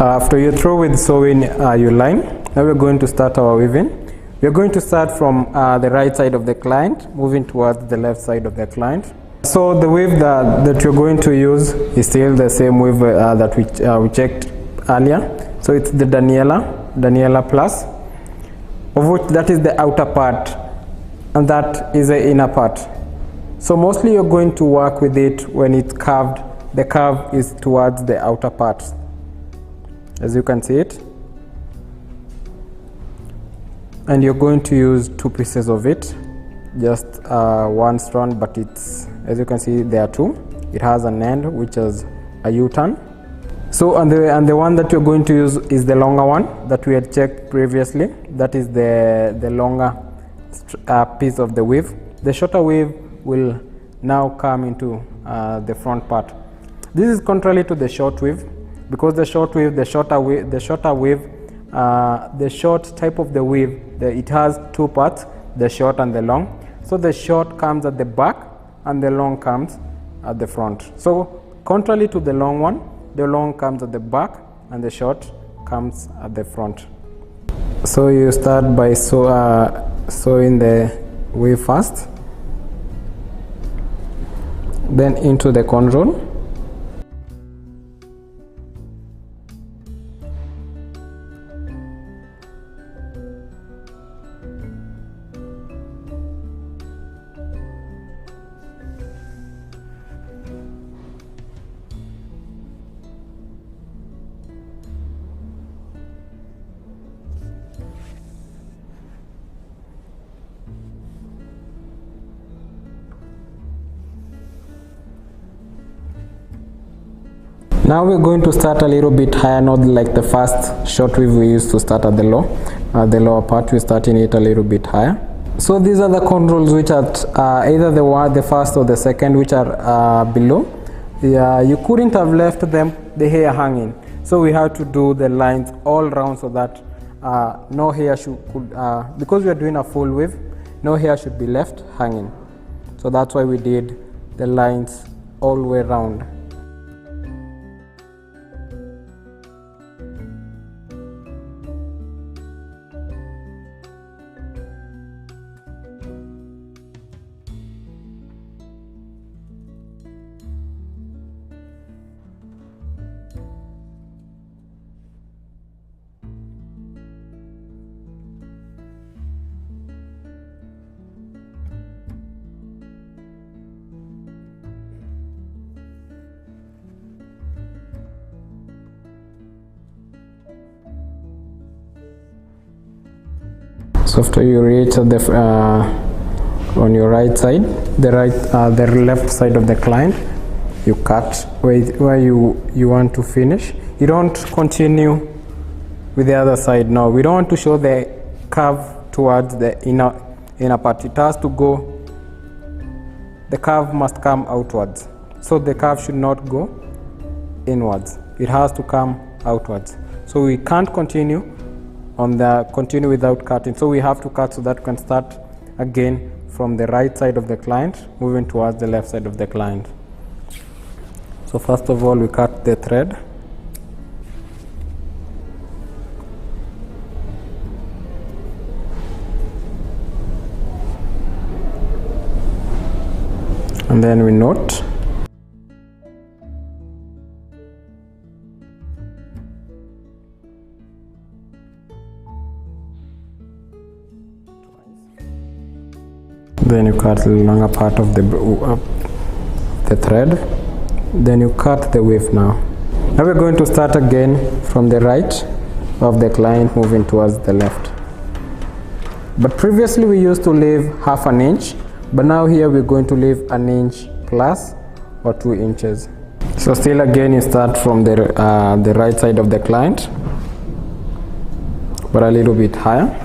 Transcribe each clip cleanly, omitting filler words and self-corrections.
After you're through with sewing your line, now we're going to start our weaving. We're going to start from the right side of the client, moving towards the left side of the client. So the weave that you're going to use is still the same weave that we checked earlier. So it's the Daniela Plus, of which that is the outer part and that is the inner part. So mostly you're going to work with it when it's curved. The curve is towards the outer part, as you can see it. And you're going to use 2 pieces of it, just one strand, but it's, as you can see, there are 2. It has an end which is a U-turn. So and the one that you're going to use is the longer one that we had checked previously. That is the longer piece of the weave. The shorter weave will now come into the front part. This is contrary to the short weave, because the short weave, the short type of the weave, it has 2 parts, the short and the long. So the short comes at the back and the long comes at the front. So contrary to the long one, the long comes at the back and the short comes at the front. So you start by sewing the weave first, then into the control. Now we're going to start a little bit higher, not like the first short weave we used to start at the lower part. We're starting it a little bit higher. So these are the controls which are either the first or the second, which are below. You couldn't have left the hair hanging, so we had to do the lines all around so that no hair because we are doing a full weave, no hair should be left hanging. So that's why we did the lines all the way around. So after you reach at the on your right side, the left side of the client, you cut where you want to finish. You don't continue with the other side. No, we don't want to show the curve towards the inner part. It has to go, the curve must come outwards. So the curve should not go inwards. It has to come outwards. So we can't continue without cutting. So we have to cut so that we can start again from the right side of the client, moving towards the left side of the client. So first of all, we cut the thread. And then we knot. Then you cut the longer part of the thread. Then you cut the weave now. Now we're going to start again from the right of the client, moving towards the left. But previously we used to leave half an inch, but now here we're going to leave an inch plus or 2 inches. So still again you start from the right side of the client, but a little bit higher.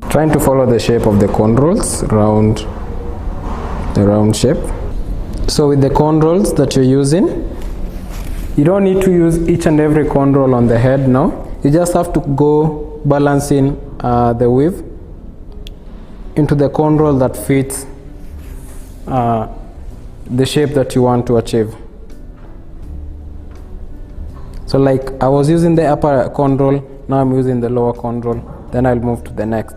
Trying to follow the shape of the corn rolls, the round shape. So with the corn rolls that you're using, you don't need to use each and every corn roll on the head now. You just have to go balancing the weave into the control that fits the shape that you want to achieve. So like I was using the upper control, now I'm using the lower control, then I'll move to the next.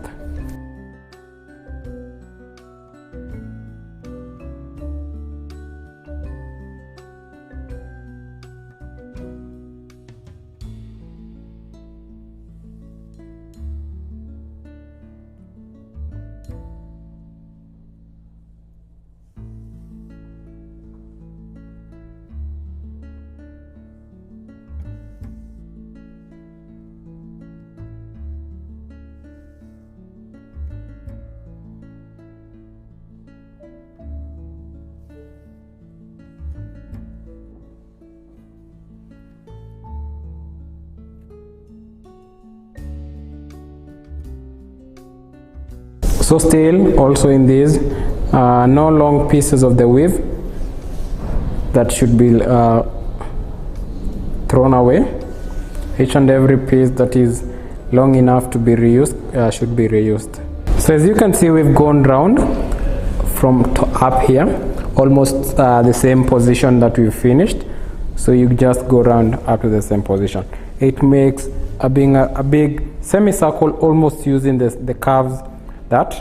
So still also in these, no long pieces of the weave that should be thrown away. Each and every piece that is long enough to be reused should be reused. So as you can see, we've gone round from up here, almost the same position that we finished. So you just go round up to the same position. It makes a big semicircle, almost using the curves that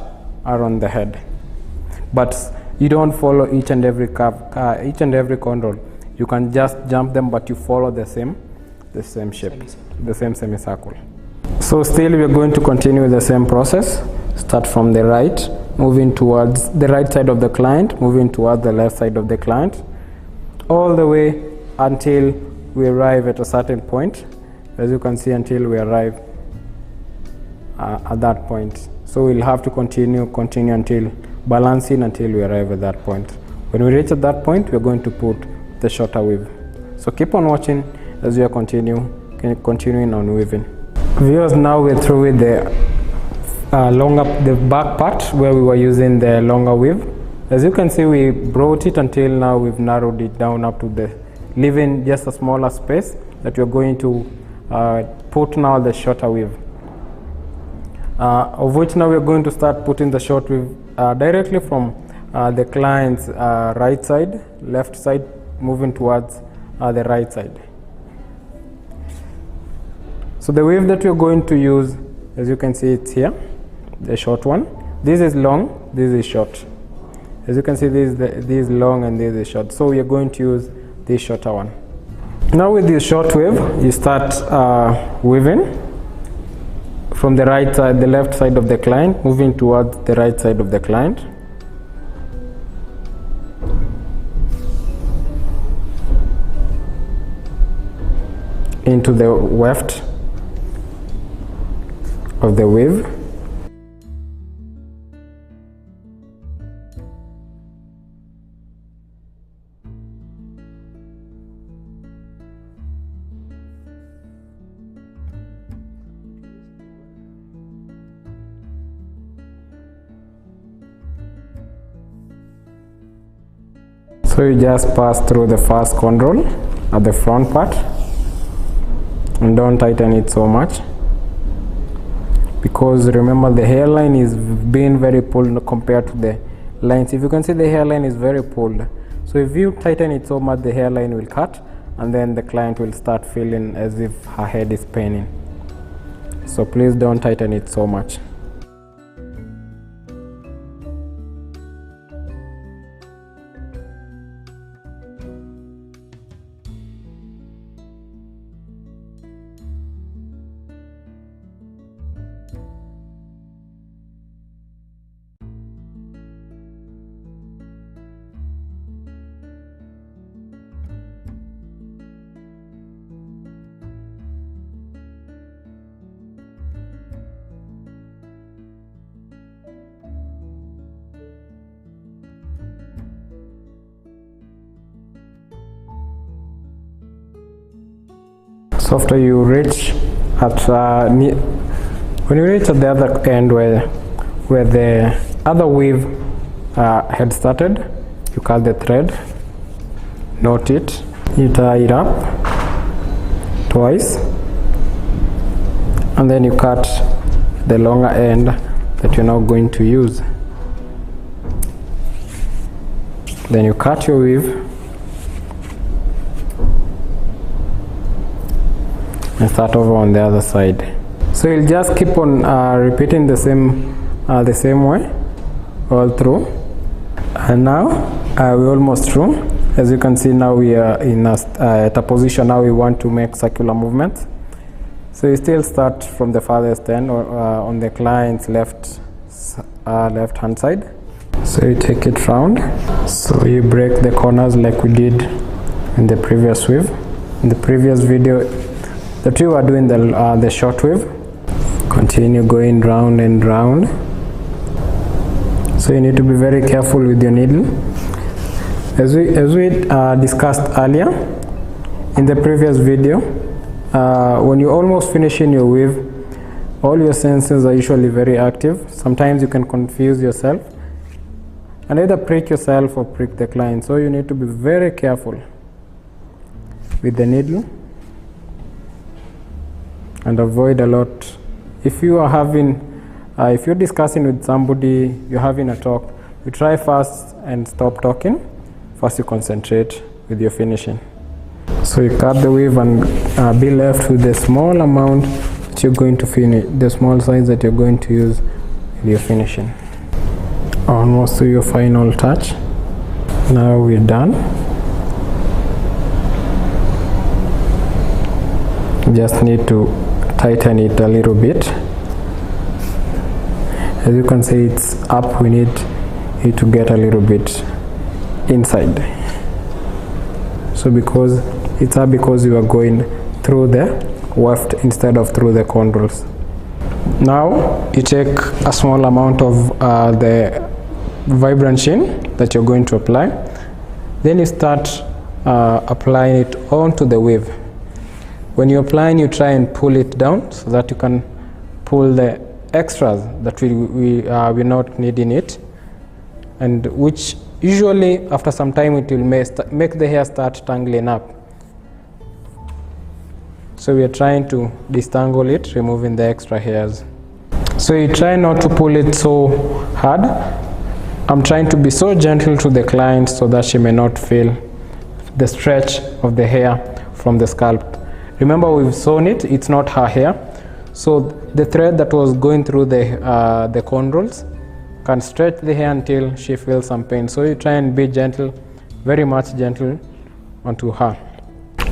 are on the head, but you don't follow each and every curve, each and every control. You can just jump them, but you follow the same shape, the same semicircle. So still we are going to continue the same process. Start from the right, moving towards the right side of the client, moving towards the left side of the client, all the way until we arrive at a certain point. As you can see, until we arrive at that point. So we'll have to continue until balancing until we arrive at that point. When we reach at that point, we're going to put the shorter weave. So keep on watching as we are continuing on weaving. Viewers, now we're through with the the back part where we were using the longer weave. As you can see, we brought it until now we've narrowed it down up to leaving just a smaller space that we're going to put now the shorter weave. Of which now we're going to start putting the short weave directly from the client's right side, left side, moving towards the right side. So the weave that we're going to use, as you can see, it's here, the short one. This is long, this is short. As you can see, this is long and this is short. So we are going to use this shorter one. Now with this short weave, you start weaving from the right side, the left side of the client, moving towards the right side of the client. Into the weft of the weave. So you just pass through the first control at the front part and don't tighten it so much, because remember the hairline is being very pulled compared to the lines. If you can see, the hairline is very pulled. So if you tighten it so much, the hairline will cut and then the client will start feeling as if her head is paining. So please don't tighten it so much. So after you reach at when you reach at the other end where the other weave had started, you cut the thread, knot it, you tie it up twice, and then you cut the longer end that you're now going to use. Then you cut your weave and start over on the other side. So you'll just keep on repeating the same way all through. And now we're almost through. As you can see, now we are at a position now we want to make circular movements. So you still start from the farthest end or on the client's left hand side. So you take it round. So you break the corners like we did in the previous weave. In the previous video that we were doing the short weave. Continue going round and round. So you need to be very careful with your needle. As we discussed earlier in the previous video, when you're almost finishing your weave, all your senses are usually very active. Sometimes you can confuse yourself and either prick yourself or prick the client. So you need to be very careful with the needle and avoid a lot. If you are having, if you're discussing with somebody, you're having a talk, you try first and stop talking. First you concentrate with your finishing. So you cut the weave and be left with the small amount that you're going to finish, the small size that you're going to use with your finishing. Almost to your final touch. Now we're done. Just need to tighten it a little bit. As you can see, it's up. We need it to get a little bit inside. So because it's up, because you are going through the weft instead of through the controls. Now you take a small amount of the vibrant sheen that you're going to apply. Then you start applying it onto the weave. When you're applying, you try and pull it down so that you can pull the extras that we not need in it, and which usually after some time it will make the hair start tangling up. So we are trying to distangle it, removing the extra hairs. So you try not to pull it so hard. I'm trying to be so gentle to the client so that she may not feel the stretch of the hair from the scalp. Remember, we've sewn it, it's not her hair. So the thread that was going through the controls can stretch the hair until she feels some pain. So you try and be gentle, very much gentle onto her.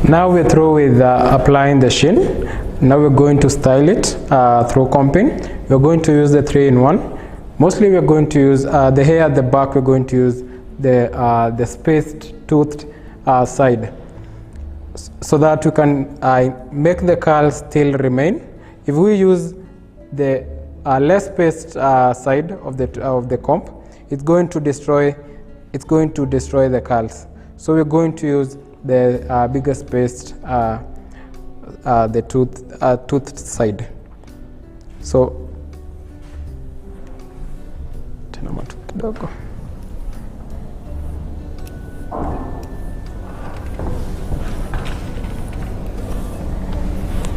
Now we're through with applying the sheen. Now we're going to style it through comping. We're going to use the 3-in-1. Mostly we're going to use the hair at the back. We're going to use the spaced toothed side, so that you can make the curls still remain. If we use the less spaced side of the comb, it's going to destroy the curls. So we're going to use the bigger spaced the toothed side. So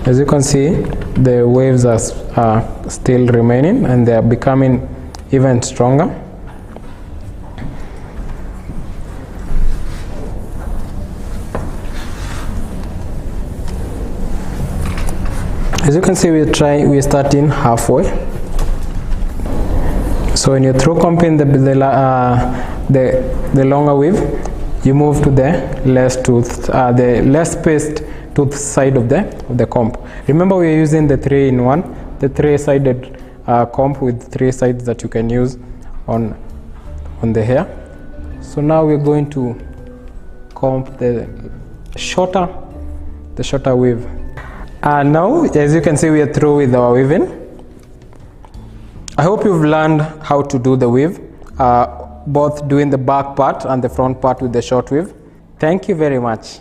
as you can see, the waves are still remaining and they are becoming even stronger. As you can see, we're starting halfway. So when you're through comping the longer weave, you move to the less spaced tooth side of the comb. Remember, we are using the 3-in-1, the 3-sided comb with 3 sides that you can use on the hair. So now we're going to comb the shorter weave. Now, as you can see, we are through with our weaving. I hope you've learned how to do the weave, both doing the back part and the front part with the short weave. Thank you very much.